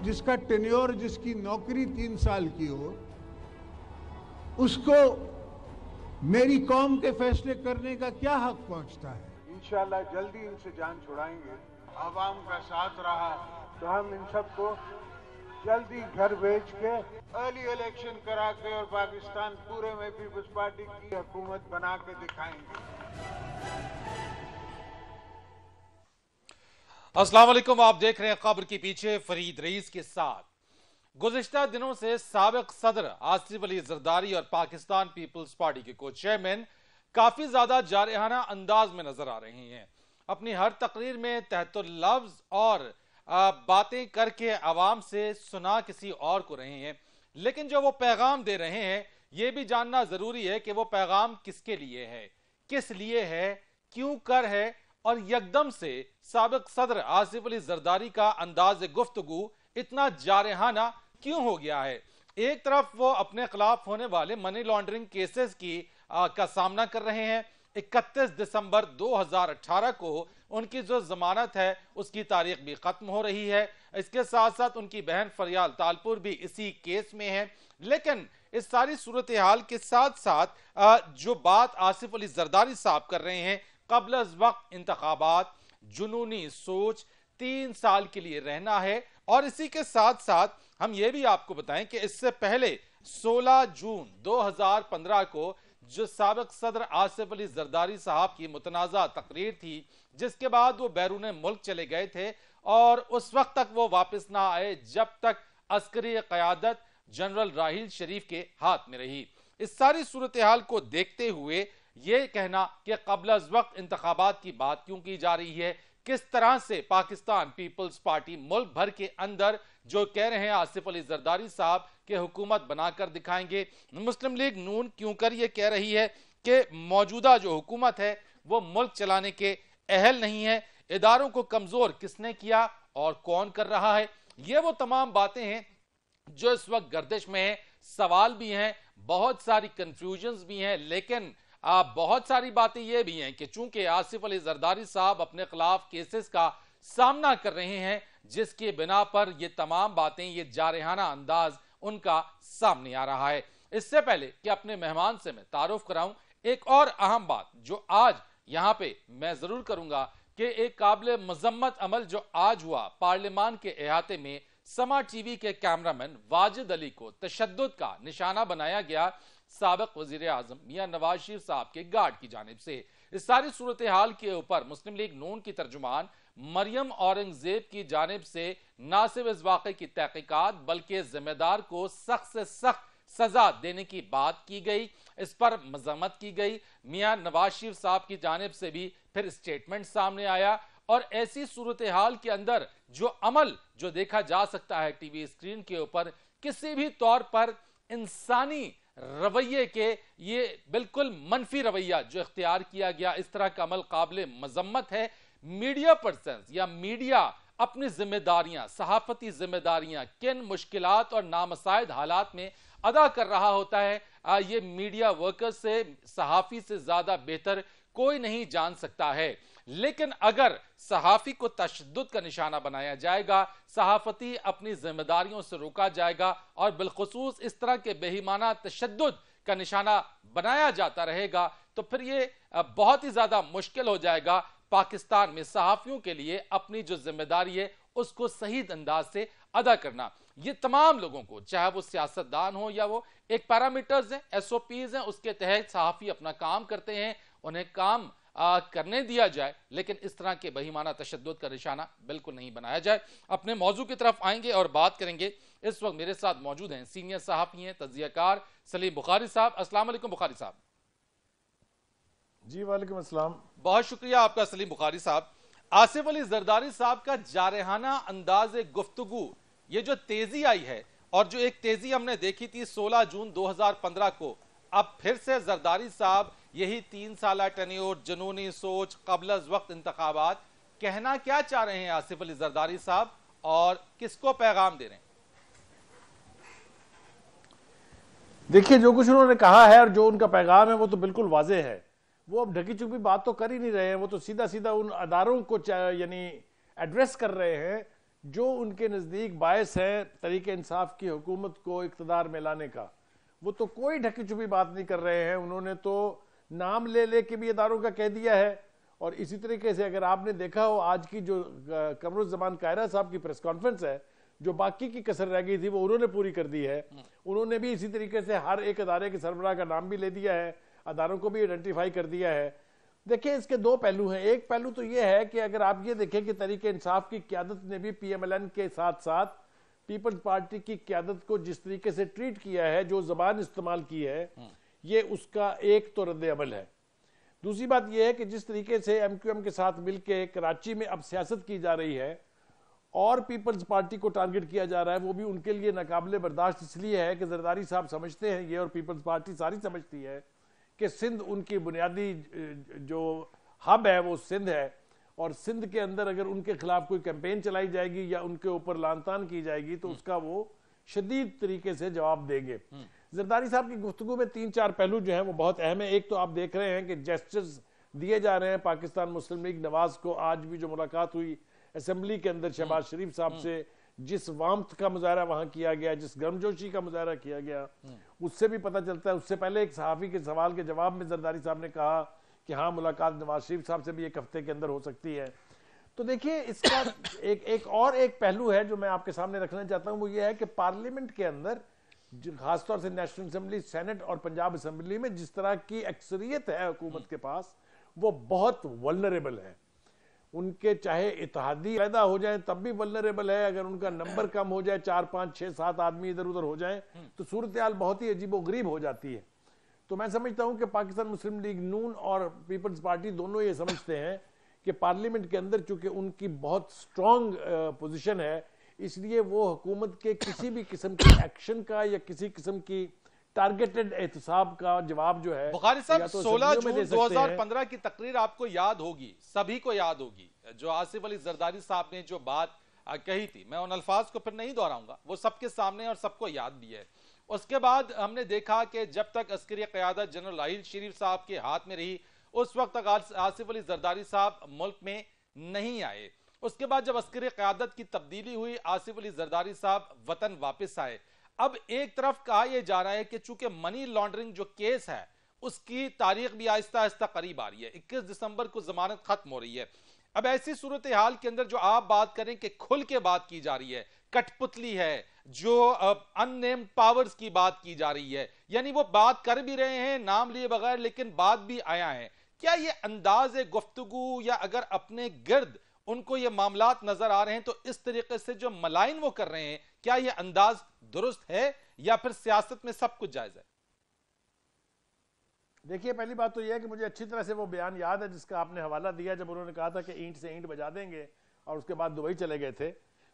जिसका टेन्योर, जिसकी नौकरी 3 साल की हो, उसको मेरी कौम के फैसले करने का क्या हक पहुंचता है? इंशाल्लाह जल्दी इनसे जान छुड़ाएंगे। आवाम का साथ रहा तो हम इन सबको जल्दी घर भेज के अर्ली इलेक्शन करा के और पाकिस्तान पूरे में पीपल्स पार्टी की हुकूमत बना के दिखाएंगे। अस्सलाम वालेकुम, आप देख रहे हैं खबर के पीछे फरीद रईस के साथ। गुज़िश्ता दिनों से साबिक सदर आसिफ अली जरदारी और पाकिस्तान पीपल्स पार्टी के को चेयरमैन काफी ज्यादा जारहाना अंदाज में नजर आ रहे हैं। अपनी हर तकरीर में तहतुल लफ्ज और बातें करके आवाम से सुना किसी और को रहे हैं, लेकिन जो वो पैगाम दे रहे हैं ये भी जानना जरूरी है कि वो पैगाम किसके लिए है, किस लिए है, क्यों कर है, और यकदम से साबिक सदर आसिफ अली जरदारी का अंदाज गुफ्तगू इतना जारहाना क्यों हो गया है। एक तरफ वो अपने खिलाफ होने वाले मनी लॉन्ड्रिंग केसेस का सामना कर रहे हैं। 31 दिसंबर 2018 को उनकी जो जमानत है उसकी तारीख भी खत्म हो रही है। इसके साथ साथ उनकी बहन फरियाल तालपुर भी इसी केस में है। लेकिन इस सारी सूरत हाल के साथ साथ जो बात आसिफ अली जरदारी साहब कर रहे हैं, कब्ल वक्त इंतखाबात, जुनूनी सोच, 3 साल के लिए रहना है। और इसी के साथ साथ हम ये भी आपको बताएं कि इससे पहले 16 जून 2015 को जो साबिक सदर आसिफ अली जरदारी साहब की मुतनाज़ा तकरीर थी, जिसके बाद वो बैरून मुल्क चले गए थे और उस वक्त तक वो वापस ना आए जब तक अस्करी क़यादत जनरल राहील शरीफ के हाथ में रही। इस सारी सूरत हाल को देखते हुए ये कहना कि कब्ल वक्त इंतखाबात की बात क्यों की जा रही है, किस तरह से पाकिस्तान पीपल्स पार्टी मुल्क भर के अंदर जो कह रहे हैं आसिफ अली जरदारी साहब के हुकूमत बनाकर दिखाएंगे, मुस्लिम लीग नून क्यों कर ये कह रही है कि मौजूदा जो हुकूमत है वो मुल्क चलाने के अहल नहीं है, इदारों को कमजोर किसने किया और कौन कर रहा है, ये वो तमाम बातें हैं जो इस वक्त गर्दिश में है। सवाल भी हैं, बहुत सारी कंफ्यूजन्स भी हैं, लेकिन बहुत सारी बातें यह भी हैं कि चूंकि आसिफ अली जरदारी साहब अपने खिलाफ केसेस का सामना कर रहे हैं, जिसकी बिना पर ये तमाम बातें, ये जारहाना अंदाज उनका सामने आ रहा है। इससे पहले कि अपने मेहमान से मैं तारुफ कराऊं, एक और अहम बात जो आज यहां पे मैं जरूर करूंगा कि एक काबिल मजम्मत अमल जो आज हुआ पार्लियामान के अहाते में, समा टीवी के कैमरामैन वाजिद अली को तशद्दुद का निशाना बनाया गया साबिक वजीर आजम मियां नवाज शरीफ साहब के गार्ड की जानिब से। इस सारी सूरत हाल के ऊपर मुस्लिम लीग नून की तर्जुमान मरियम औरंगजेब की जानिब से न सिर्फ इस वाक़े की तहकीकात बल्कि जिम्मेदार को सख्त से सख्त सजा देने की बात की गई, इस पर मजम्मत की गई। मियां नवाज शरीफ साहब की जानिब से भी फिर स्टेटमेंट सामने आया। और ऐसी सूरत हाल के अंदर जो अमल जो देखा जा सकता है टीवी स्क्रीन के ऊपर, किसी भी तौर पर इंसानी रवैये के ये बिल्कुल मनफी रवैया जो इख्तियार किया गया, इस तरह का अमल काबिल मजम्मत है। मीडिया पर्सन्स या मीडिया अपनी जिम्मेदारियां, सहाफती जिम्मेदारियां किन मुश्किलात और नामसाइद हालात में अदा कर रहा होता है, ये मीडिया वर्कर्स से, सहाफी से ज्यादा बेहतर कोई नहीं जान सकता है। लेकिन अगर सहाफी को तशद्दुद का निशाना बनाया जाएगा, सहाफती अपनी जिम्मेदारियों से रोका जाएगा और बिलखुसूस इस तरह के बेईमाना तशद्दुद का निशाना बनाया जाता रहेगा, तो फिर ये बहुत ही ज्यादा मुश्किल हो जाएगा पाकिस्तान में सहाफियों के लिए अपनी जो जिम्मेदारी है उसको सही अंदाज से अदा करना। ये तमाम लोगों को, चाहे वो सियासतदान हो या वो एक पैरामीटर्स हैं, SOPs हैं, उसके तहत सहाफी अपना काम करते हैं, उन्हें काम करने दिया जाए, लेकिन इस तरह के बेईमाना तशद्दुद का निशाना बिल्कुल नहीं बनाया जाए। अपने मौजू की तरफ आएंगे और बात करेंगे। इस वक्त मेरे साथ मौजूद हैं सीनियर सहाफी हैं, तज्जियाकार सलीम बुखारी साहब। अस्सलाम वालेकुम बुखारी साहब। जी वालेकुम अस्सलाम। बहुत शुक्रिया आपका सलीम बुखारी साहब। आसिफ अली जरदारी साहब का जारहाना अंदाज गुफ्तगू, ये जो तेजी आई है और जो एक तेजी हमने देखी थी 16 जून 2015 को, अब फिर से जरदारी साहब यही 3 साल टेन्योर, जुनूनी सोच, कब्ल वक्त इंतखाबात, कहना क्या चाह रहे हैं आसिफ अली जरदारी साहब और किसको पैगाम दे रहे हैं? देखिए, जो कुछ उन्होंने कहा है और जो उनका पैगाम है वो तो बिल्कुल वाज़ेह है। वो अब ढकी छुपी बात तो कर ही नहीं रहे हैं, वो तो सीधा सीधा उन अदारों को यानी एड्रेस कर रहे हैं जो उनके नज़दीक बायस है तरीके इंसाफ की हुकूमत को इक़्तिदार में लाने का, वो तो कोई ढकी छुपी बात नहीं कर रहे हैं। उन्होंने तो नाम ले ले के भी इदारों का कह दिया है। और इसी तरीके से अगर आपने देखा हो आज की जो कमरुज़्ज़मान कायरा साहब की प्रेस कॉन्फ्रेंस है, जो बाकी की कसर रह गई थी वो उन्होंने पूरी कर दी है। उन्होंने भी इसी तरीके से हर एक अदारे के सरबराह का नाम भी ले दिया है, अदारों को भी आइडेंटिफाई कर दिया है। देखिए इसके दो पहलू हैं। एक पहलू तो ये है कि अगर आप ये देखें कि तरीके इंसाफ की क़यादत ने भी PMLN के साथ साथ पीपल्स पार्टी की क़यादत को जिस तरीके से ट्रीट किया है, जो ज़बान इस्तेमाल की है, ये उसका एक तो रद्द अमल है। दूसरी बात यह है कि जिस तरीके से MQM के साथ मिलकर कराची में अब सियासत की जा रही है और पीपल्स पार्टी को टारगेट किया जा रहा है, वो भी उनके लिए नाकाबिले बर्दाश्त इसलिए है कि जरदारी साहब समझते हैं ये, और पीपल्स पार्टी सारी समझती है कि सिंध उनकी बुनियादी जो हब है वो सिंध है, और सिंध के अंदर अगर उनके खिलाफ कोई कैंपेन चलाई जाएगी या उनके ऊपर लानतान की जाएगी तो उसका वो शदीद तरीके से जवाब देंगे। जरदारी साहब की गुफ्तगू में 3-4 पहलू जो हैं वो बहुत अहम है। एक तो आप देख रहे हैं कि जेस्चर्स दिए जा रहे हैं पाकिस्तान मुस्लिम लीग नवाज को। आज भी जो मुलाकात हुई असेंबली के अंदर शहबाज शरीफ साहब से, जिस वामत का मुजाहरा वहां किया गया, जिस गर्मजोशी का मुजाहरा किया गया, उससे भी पता चलता है। उससे पहले एक सहाफ़ी के सवाल के जवाब में जरदारी साहब ने कहा कि हाँ मुलाकात नवाज शरीफ साहब से भी 1 हफ्ते के अंदर हो सकती है। तो देखिए इसका एक पहलू है जो मैं आपके सामने रखना चाहता हूं, वो ये है कि पार्लियामेंट के अंदर खासतौर से नेशनल असेंबली, सेनेट और पंजाब असेंबली में जिस तरह की अक्सरियत है हुकूमत के पास, वो बहुत वल्नरेबल है। उनके चाहे इत्तेहादी पैदा हो जाए तब भी वल्नरेबल है। अगर उनका नंबर कम हो जाए, 4, 5, 6, 7 आदमी इधर उधर हो जाए तो सूरत हाल बहुत ही अजीबोगरीब हो जाती है। तो मैं समझता हूं कि पाकिस्तान मुस्लिम लीग नून और पीपल्स पार्टी दोनों ये समझते हैं कि पार्लियामेंट के अंदर चूंकि उनकी बहुत स्ट्रॉन्ग पोजीशन है, इसलिए वो हुकूमत के किसी भी किस्म के एक्शन का या किसी किस्म की टारगेटेड एहतसाब का जवाब जो है। बुखारी साहब, तो 16 जून 2015 की तकरीर आपको याद होगी, सभी को याद होगी, जो आसिफ अली जरदारी साहब ने जो बात कही थी, मैं उन अल्फाज को फिर नहीं दोहराऊंगा, वो सबके सामने और सबको याद भी है। उसके बाद हमने देखा कि जब तक अस्करी क़यादत जनरल राहील शरीफ साहब के हाथ में रही, उस वक्त तक आसिफ अली जरदारी साहब मुल्क में नहीं आए। उसके बाद जब अस्करी क़यादत की तब्दीली हुई, आसिफ अली जरदारी साहब वतन वापस आए। अब एक तरफ कहा यह जा रहा है कि चूंकि मनी लॉन्ड्रिंग जो केस है उसकी तारीख भी आहिस्ता आहिस्ता करीब आ रही है, 21 दिसंबर को जमानत खत्म हो रही है। अब ऐसी सूरत हाल के अंदर जो आप बात करें कि खुल के बात की जा रही है, कठपुतली है, जो अननेम्ड पावर्स की बात की जा रही है, यानी वो बात कर भी रहे हैं नाम लिए बगैर, लेकिन बात भी आया है। क्या ये अंदाज गुफ्तगू या अगर अपने गिर्द उनको ये मामलात नजर आ रहे हैं तो इस तरीके से जो मलाइन वो कर रहे हैं, क्या ये अंदाज दुरुस्त है या फिर सियासत में सब कुछ जायज है? देखिए पहली बात तो यह है कि मुझे अच्छी तरह से वो बयान याद है जिसका आपने हवाला दिया, जब उन्होंने कहा था कि ईंट से ईंट बजा देंगे, और उसके बाद दुबई चले गए थे।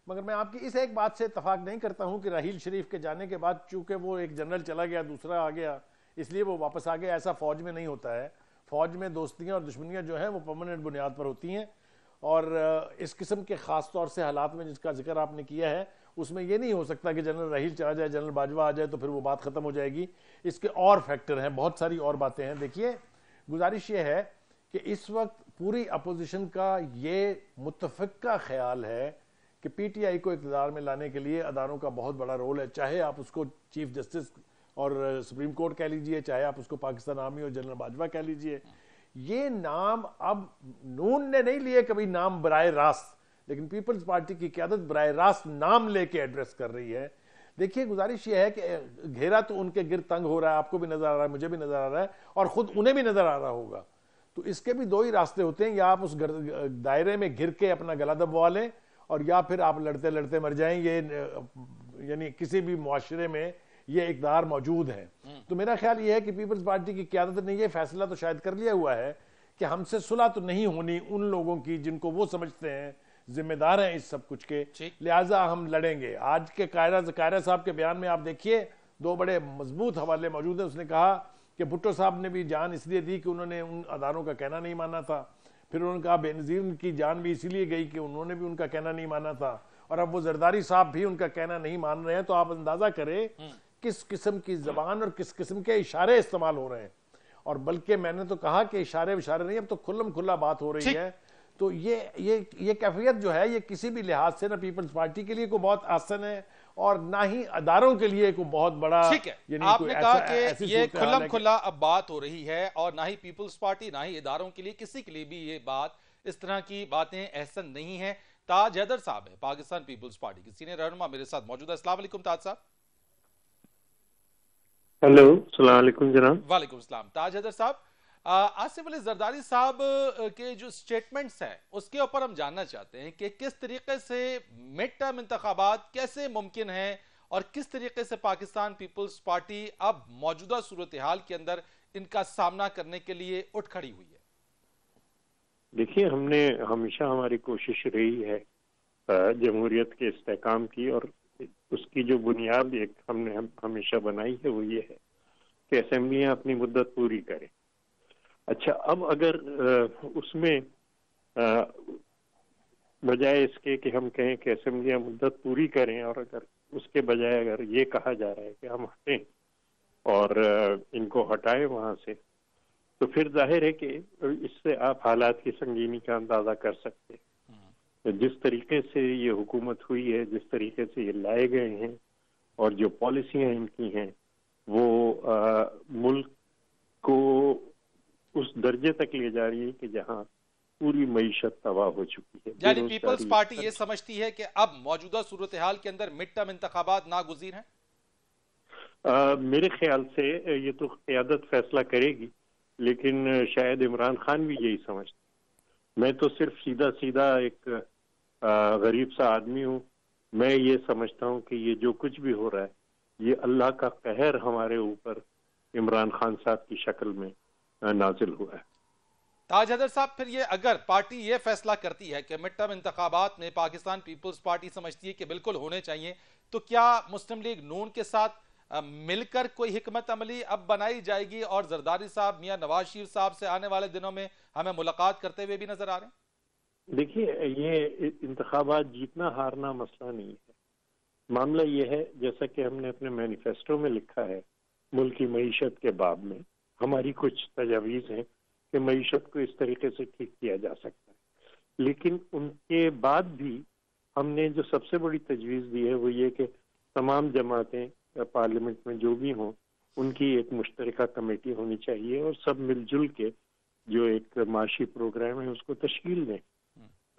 मगर मैं आपकी इस एक बात से इत्तफाक नहीं करता हूं कि राहील शरीफ के जाने के बाद चूंकि वो एक जनरल चला गया, दूसरा आ गया, इसलिए वो वापस आ गया। ऐसा फौज में नहीं होता है। फौज में दोस्तियां और दुश्मनियां जो हैं वो परमानेंट बुनियाद पर होती हैं, और इस किस्म के खास तौर से हालात में जिसका जिक्र आपने किया है, उसमें यह नहीं हो सकता कि जनरल राहील चला जाए, जनरल बाजवा आ जाए तो फिर वो बात खत्म हो जाएगी। इसके और फैक्टर हैं, बहुत सारी और बातें हैं। देखिए गुजारिश ये है कि इस वक्त पूरी अपोजिशन का ये मुत्तफिका ख्याल है कि PTI को इक़्तिदार में लाने के लिए अदारों का बहुत बड़ा रोल है। चाहे आप उसको चीफ जस्टिस और सुप्रीम कोर्ट कह लीजिए, चाहे आप उसको पाकिस्तान आर्मी और जनरल बाजवा कह लीजिए। ये नाम अब नून ने नहीं लिए कभी नाम बराए रास्त, लेकिन पीपल्स पार्टी की क़यादत बराए रास्त नाम लेके एड्रेस कर रही है। देखिए गुजारिश ये है कि घेरा तो उनके गिर तंग हो रहा है, आपको भी नजर आ रहा है, मुझे भी नजर आ रहा है, और खुद उन्हें भी नजर आ रहा होगा। तो इसके भी दो ही रास्ते होते हैं, या आप उस दायरे में घिर के अपना गला दबवा लें, और या फिर आप लड़ते लड़ते मर जाएं। ये यानी किसी भी मुआशरे में ये इक़्तिदार मौजूद है। तो मेरा ख्याल ये है कि पीपल्स पार्टी की क़यादत ने ये फैसला तो शायद कर लिया हुआ है कि हमसे सुलह तो नहीं होनी उन लोगों की जिनको वो समझते हैं जिम्मेदार हैं इस सब कुछ के, लिहाजा हम लड़ेंगे। आज के कायरा साहब के बयान में आप देखिए 2 बड़े मजबूत हवाले मौजूद हैं। उसने कहा कि भुट्टो साहब ने भी जान इसलिए दी कि उन्होंने उन अदारों का कहना नहीं माना था। फिर उन्होंने कहा बेनज़ीर की जान भी इसीलिए गई कि उन्होंने भी उनका कहना नहीं माना था, और अब वो जरदारी साहब भी उनका कहना नहीं मान रहे हैं। तो आप अंदाजा करें किस किस्म की जबान और किस किस्म के इशारे इस्तेमाल हो रहे हैं। और बल्कि मैंने तो कहा कि इशारे नहीं, अब तो खुल्लम खुल्ला बात हो रही है। तो ये कैफियत जो है ये किसी भी लिहाज से ना पीपल्स पार्टी के लिए कोई बहुत आसान है और ना ही अदारों के लिए कोई बहुत बड़ा। ठीक है, आपने कहा कि ये खुल्लम खुल्ला अब बात हो रही है और ना ही पीपल्स पार्टी ना ही इदारों के लिए, किसी के लिए भी ये बात, इस तरह की बातें एहसन नहीं है। ताज हैदर साहब है पाकिस्तान पीपल्स पार्टी के सीनियर रहनुमा, मेरे साथ मौजूद है। अस्सलाम वालेकुम ताज साहब। हेलो, अस्सलाम वालेकुम जनाब। वालेकुम सलाम। ताज हैदर साहब, आसिफ अली जरदारी साहब के जो स्टेटमेंट्स हैं उसके ऊपर हम जानना चाहते हैं कि किस तरीके से मिड टर्म इंतखाबात कैसे मुमकिन है और किस तरीके से पाकिस्तान पीपल्स पार्टी अब मौजूदा सूरत हाल के अंदर इनका सामना करने के लिए उठ खड़ी हुई है। देखिए, हमने हमेशा हमारी कोशिश रही है जमहूरियत के इस्तेकाम की, और उसकी जो बुनियाद एक हमने हमेशा बनाई है वो ये है कि असेंबलियां अपनी मुद्दत पूरी करें। अच्छा, अब अगर उसमें बजाय इसके कि हम कहें कि असेंबलियां मुद्दत पूरी करें और अगर उसके बजाय अगर ये कहा जा रहा है कि हम हटें और इनको हटाएं वहां से, तो फिर जाहिर है कि इससे आप हालात की संगीनी का अंदाजा कर सकते हैं। जिस तरीके से ये हुकूमत हुई है, जिस तरीके से ये लाए गए हैं और जो पॉलिसियां इनकी हैं, वो मुल्क को उस दर्जे तक ले जा रही है कि जहां पूरी मईशत तबाह हो चुकी है। यानी पीपल्स पार्टी ये समझती है कि अब मौजूदा सूरत हाल के अंदर मिड टर्म इंतखाबात नागुज़ीर हैं? मेरे ख्याल से ये तो क़यादत फैसला करेगी, लेकिन शायद इमरान खान भी यही समझते। मैं तो सिर्फ सीधा सीधा एक गरीब सा आदमी हूँ। मैं ये समझता हूँ कि ये जो कुछ भी हो रहा है ये अल्लाह का कहर हमारे ऊपर इमरान खान साहब की शक्ल में नाजिल हुआ है। ताज हैदर साहब, फिर ये अगर पार्टी ये फैसला करती है कि मिड टर्म इंतखाबात में पाकिस्तान पीपल्स पार्टी समझती है कि बिल्कुल होने चाहिए, तो क्या मुस्लिम लीग नून के साथ मिलकर कोई हिकमत अमली अब बनाई जाएगी और जरदारी साहब मियां नवाज शरीफ साहब से आने वाले दिनों में हमें मुलाकात करते हुए भी नजर आ रहे हैं? देखिए, ये इंतखाबात जीतना हारना मसला नहीं है। मामला ये है, जैसा कि हमने अपने मैनिफेस्टो में लिखा है, मुल्क की मईशत के बाब में हमारी कुछ तजावीज़ हैं कि मईशत को इस तरीके से ठीक किया जा सकता है। लेकिन उनके बाद भी हमने जो सबसे बड़ी तजवीज़ दी है वो ये कि तमाम जमातें पार्लियामेंट में जो भी हों, उनकी एक मुश्तरका कमेटी होनी चाहिए और सब मिलजुल के जो एक माशी प्रोग्राम है उसको तश्कील दें।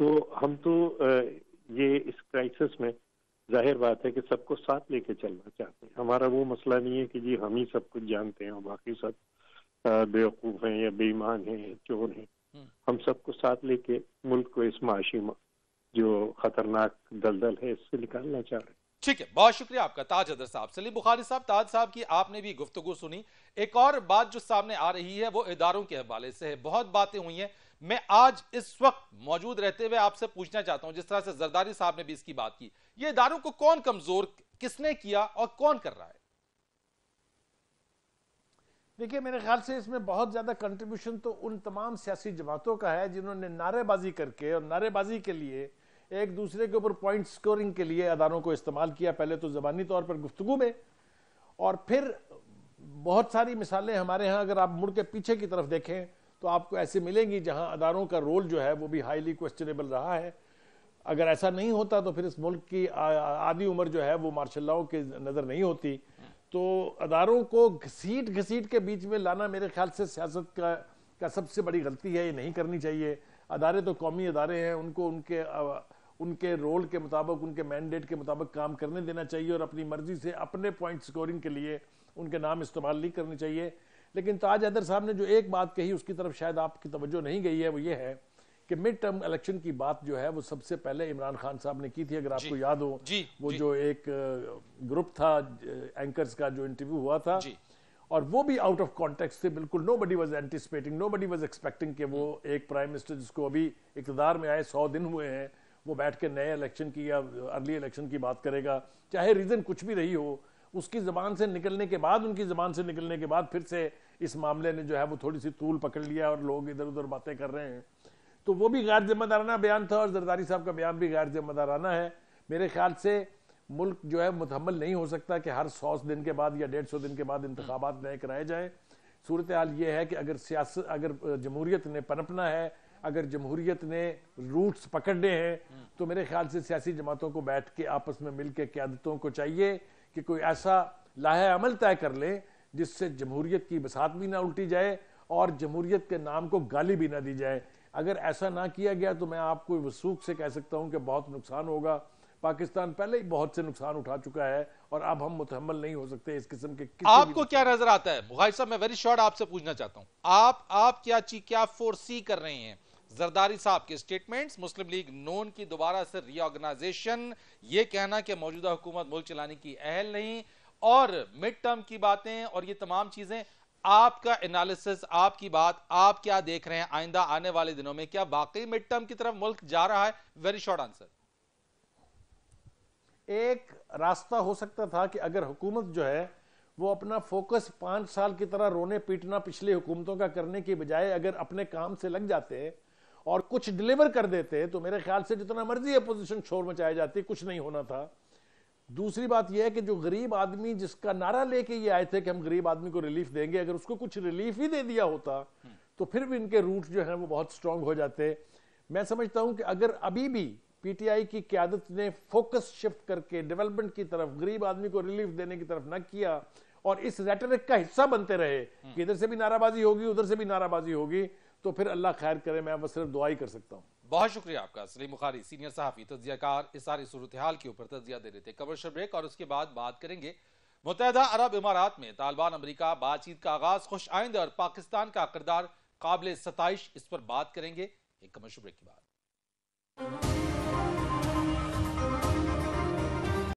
तो हम तो ये इस क्राइसिस में जाहिर बात है कि सबको साथ लेके चलना चाहते हैं। हमारा वो मसला नहीं है कि जी हम ही सब कुछ जानते हैं और बाकी सब बेवकूफ़ हैं या बेईमान हैं या चोर हैं। हम सबको साथ लेके मुल्क को इस माशी जो खतरनाक दलदल है इससे निकालना चाह रहे हैं। ठीक है, बहुत शुक्रिया आपका ताज हैदर साहब। सलीम बुखारी साहब, ताज साहब की आपने भी गुफ्तगू सुनी। एक और बात जो सामने आ रही है वो इदारों के हवाले से है। बहुत बातें हुई हैं, मैं आज इस वक्त मौजूद रहते हुए आपसे पूछना चाहता हूं, जिस तरह से जरदारी साहब ने भी इसकी बात की, ये इदारों को कौन कमजोर किसने किया और कौन कर रहा है? देखिए, मेरे ख्याल से इसमें बहुत ज्यादा कंट्रीब्यूशन तो उन तमाम सियासी जमातों का है जिन्होंने नारेबाजी करके और नारेबाजी के लिए एक दूसरे के ऊपर पॉइंट स्कोरिंग के लिए अदारों को इस्तेमाल किया। पहले तो ज़बानी तौर पर गुफ्तगू में, और फिर बहुत सारी मिसालें हमारे यहाँ अगर आप मुड़ के पीछे की तरफ देखें तो आपको ऐसे मिलेंगी जहाँ अदारों का रोल जो है वो भी हाईली क्वेश्चनेबल रहा है। अगर ऐसा नहीं होता तो फिर इस मुल्क की आधी उम्र जो है वो मार्शल लॉ के नज़र नहीं होती। तो अदारों को घसीट घसीट के बीच में लाना मेरे ख्याल से सियासत का सबसे बड़ी गलती है, ये नहीं करनी चाहिए। अदारे तो कौमी अदारे हैं, उनको उनके रोल के मुताबिक, उनके मैंडेट के मुताबिक काम करने देना चाहिए और अपनी मर्जी से अपने पॉइंट स्कोरिंग के लिए उनके नाम इस्तेमाल नहीं करनी चाहिए। लेकिन ताज हैदर साहब ने जो एक बात कही उसकी तरफ शायद आपकी तवज्जो नहीं गई है, वो ये है कि मिड टर्म इलेक्शन की बात जो है वो सबसे पहले इमरान खान साहब ने की थी। अगर आपको याद हो, वो जो एक ग्रुप था एंकर्स का जो इंटरव्यू हुआ था, और वो भी आउट ऑफ कॉन्टेक्स्ट थे बिल्कुल। Nobody was anticipating, nobody was expecting कि वो एक प्राइम मिनिस्टर जिसको अभी इक़्तिदार में आए 100 दिन हुए हैं, वो बैठ के नए इलेक्शन की या अर्ली इलेक्शन की बात करेगा, चाहे रीज़न कुछ भी रही हो। उसकी ज़बान से निकलने के बाद, उनकी ज़बान से निकलने के बाद फिर से इस मामले ने जो है वो थोड़ी सी तूल पकड़ लिया और लोग इधर उधर बातें कर रहे हैं। तो वो भी गैर जिम्मेदाराना बयान था और जरदारी साहब का बयान भी गैर जिम्मेदाराना है। मेरे ख्याल से मुल्क जो है मुतहम्मल नहीं हो सकता कि हर 100 दिन के बाद या 150 दिन के बाद इंतखाबात नए कराए जाएँ। सूरत हाल ये है कि अगर सियासत, अगर जमहूरियत ने पनपना है, अगर जमहूरियत ने रूट्स पकड़ने हैं तो मेरे ख्याल से सियासी जमातों को बैठ के आपस में मिलकर क़यादतों को चाहिए कि कोई ऐसा लाहे अमल तय कर ले जिससे जमहूरियत की बसात भी ना उल्टी जाए और जमहूरियत के नाम को गाली भी ना दी जाए। अगर ऐसा ना किया गया तो मैं आपको वसूख से कह सकता हूं कि बहुत नुकसान होगा। पाकिस्तान पहले ही बहुत से नुकसान उठा चुका है और अब हम मुतहम्मल नहीं हो सकते इस किस्म के। आपको क्या नजर आता है बुखारी साहब? मैं वेरी शॉर्ट आपसे पूछना चाहता हूं, आप क्या फोर्सी कर रहे हैं? जरदारी साहब के स्टेटमेंट्स, मुस्लिम लीग नून की दोबारा से रीऑर्गेनाइजेशन, ये कहना कि मौजूदा हुकूमत मुल्क चलाने की अहल नहीं, और मिड टर्म की बातें और ये तमाम चीजें, आपका एनालिसिस, आपकी बात, आप क्या देख रहे हैं आइंदा आने वाले दिनों में? क्या वाकई मिड टर्म की तरफ मुल्क जा रहा है? Very short answer. एक रास्ता हो सकता था कि अगर हुकूमत जो है वो अपना फोकस 5 साल की तरह रोने पीटना पिछली हुकूमतों का करने की बजाय अगर अपने काम से लग जाते और कुछ डिलीवर कर देते तो मेरे ख्याल से जितना मर्जी अपोजिशन शोर मचाई जाती कुछ नहीं होना था। दूसरी बात यह है कि जो गरीब आदमी जिसका नारा लेके ये आए थे कि हम गरीब आदमी को रिलीफ देंगे, अगर उसको कुछ रिलीफ ही दे दिया होता तो फिर भी इनके रूट जो है वो बहुत स्ट्रांग हो जाते। मैं समझता हूं कि अगर अभी भी पीटीआई की क्यादत ने फोकस शिफ्ट करके डेवलपमेंट की तरफ, गरीब आदमी को रिलीफ देने की तरफ न किया और इस रेटरिक का हिस्सा बनते रहे कि इधर से भी नाराबाजी होगी उधर से भी नाराबाजी होगी, तो फिर अल्लाह खैर करे। मैं बस सिर्फ दुआ ही कर सकता हूं। बहुत शुक्रिया आपका सलीम बुखारी, सीनियर सहाफी, तज्जियाकार, इस सारी सूरत हाल के ऊपर तज्जिया दे रहे थे। कमर्शियल ब्रेक और उसके बाद बात करेंगे मुत्तहदा अरब इमारात में तालिबान अमेरिका बातचीत का आगाज खुश आइंद और पाकिस्तान का किरदार काबिल सताइश, इस पर बात करेंगे एक कमर्शियल ब्रेक के बाद।